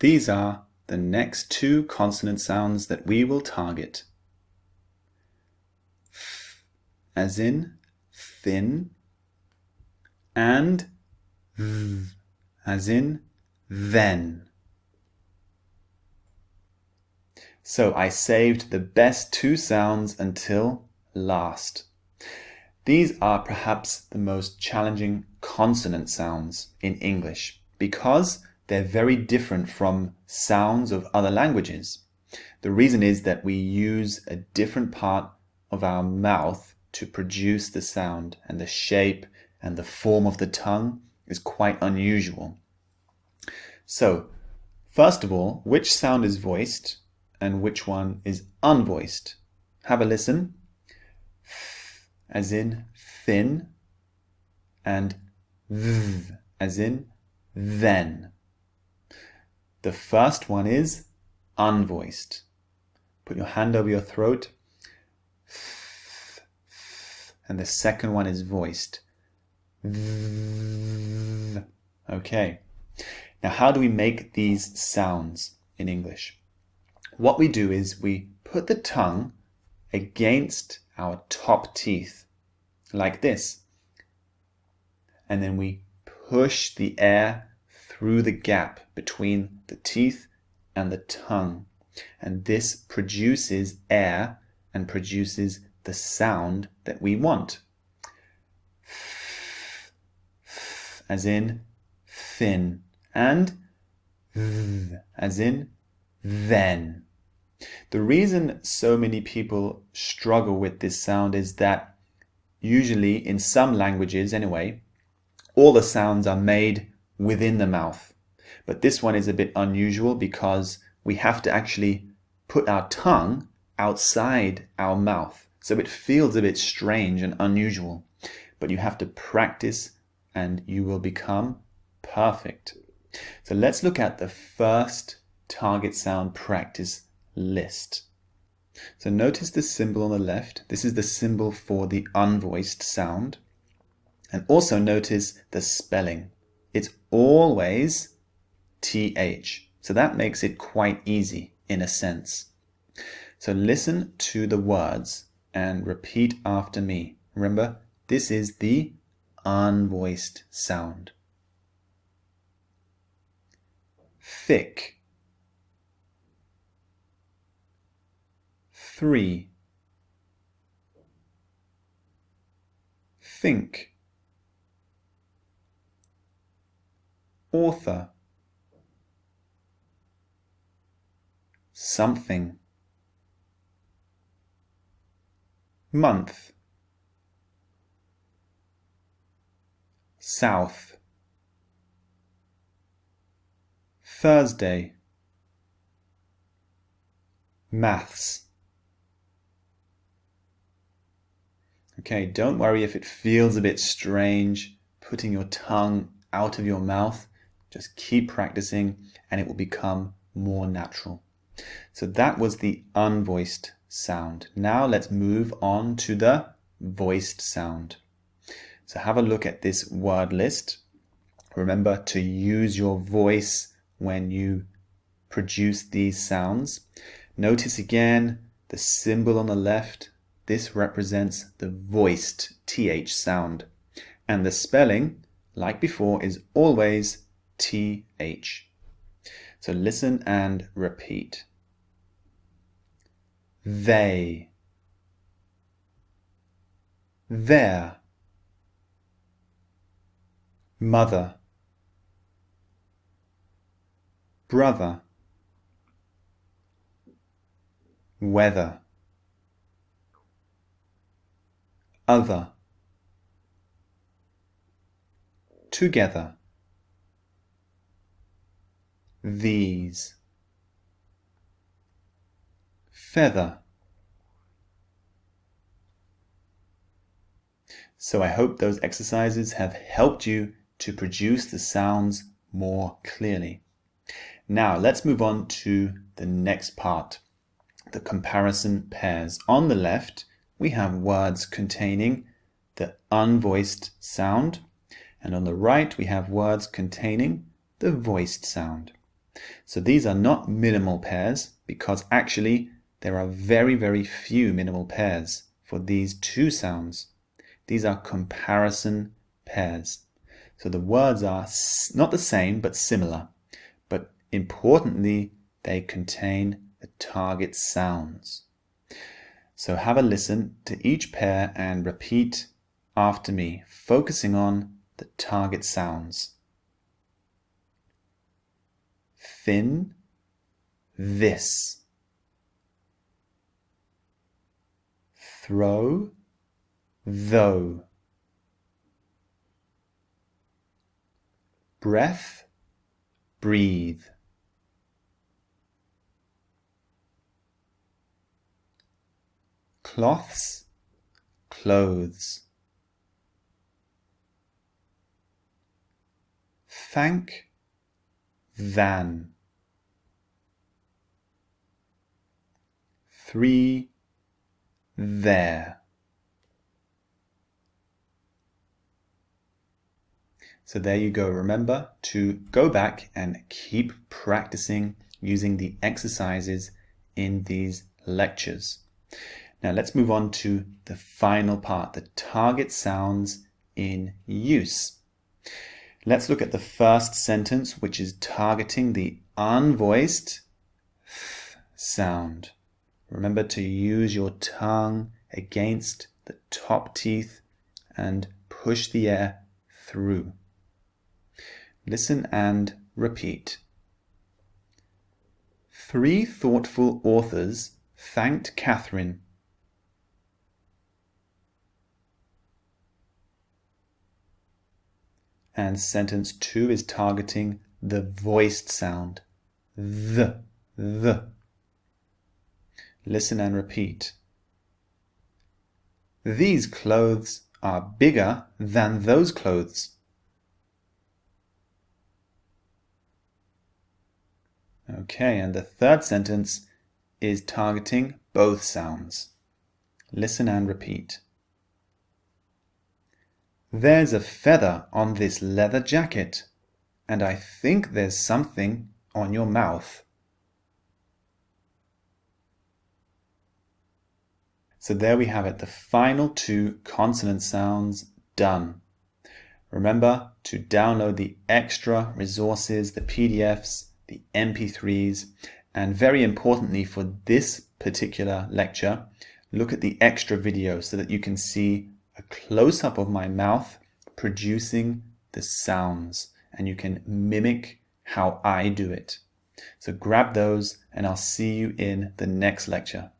These are the next two consonant sounds that we will target. F, as in thin, and v, as in then. So I saved the best two sounds until last. These are perhaps the most challenging consonant sounds in English because they're very different from sounds of other languages. The reason is that we use a different part of our mouth to produce the sound, and the shape and the form of the tongue is quite unusual. So, first of all, which sound is voiced and which one is unvoiced? Have a listen. F, as in thin, and v, as in then. The first one is unvoiced. Put your hand over your throat. F, f, and the second one is voiced. V. Okay. Now, how do we make these sounds in English? What we do is we put the tongue against our top teeth, like this. And then we push the air through the gap between the teeth and the tongue. And this produces air and produces the sound that we want. F, f, as in thin, and v, as in then. The reason so many people struggle with this sound is that usually in some languages anyway, all the sounds are made within the mouth. But this one is a bit unusual because we have to actually put our tongue outside our mouth. So it feels a bit strange and unusual. But you have to practice and you will become perfect. So let's look at the first target sound practice list. So notice the symbol on the left. This is the symbol for the unvoiced sound. And also notice the spelling. It's always TH. So that makes it quite easy in a sense. So listen to the words and repeat after me. Remember, this is the unvoiced sound. Thick. 3. Think. Author. Something. Month. South. Thursday. Maths. Okay, don't worry if it feels a bit strange putting your tongue out of your mouth. Just keep practicing and it will become more natural. So that was the unvoiced sound. Now let's move on to the voiced sound. So have a look at this word list. Remember to use your voice when you produce these sounds. Notice again the symbol on the left. This represents the voiced TH sound. And the spelling, like before, is always TH. So listen and repeat. They. Their. Mother. Brother. Weather. Other. Together. These. Feather. So I hope those exercises have helped you to produce the sounds more clearly. Now let's move on to the next part, the comparison pairs. On the left, we have words containing the unvoiced sound, and on the right, we have words containing the voiced sound. So these are not minimal pairs because actually there are very, very few minimal pairs for these two sounds. These are comparison pairs. So the words are not the same but similar. But importantly, they contain the target sounds. So have a listen to each pair and repeat after me, focusing on the target sounds. Thin, this. Throw, though. Breath, breathe. Cloths, clothes. Thank, than. 3, there. So there you go. Remember to go back and keep practicing using the exercises in these lectures. Now let's move on to the final part, the target sounds in use. Let's look at the first sentence, which is targeting the unvoiced th sound. Remember to use your tongue against the top teeth and push the air through. Listen and repeat. 3 thoughtful authors thanked Catherine. And sentence 2 is targeting the voiced sound. The. Listen and repeat. These clothes are bigger than those clothes. Okay, and the third sentence is targeting both sounds. Listen and repeat. There's a feather on this leather jacket, and I think there's something on your mouth. So there we have it, the final 2 consonant sounds done. Remember to download the extra resources, the PDFs, the MP3s, and very importantly for this particular lecture, look at the extra video so that you can see a close-up of my mouth producing the sounds and you can mimic how I do it. So grab those and I'll see you in the next lecture.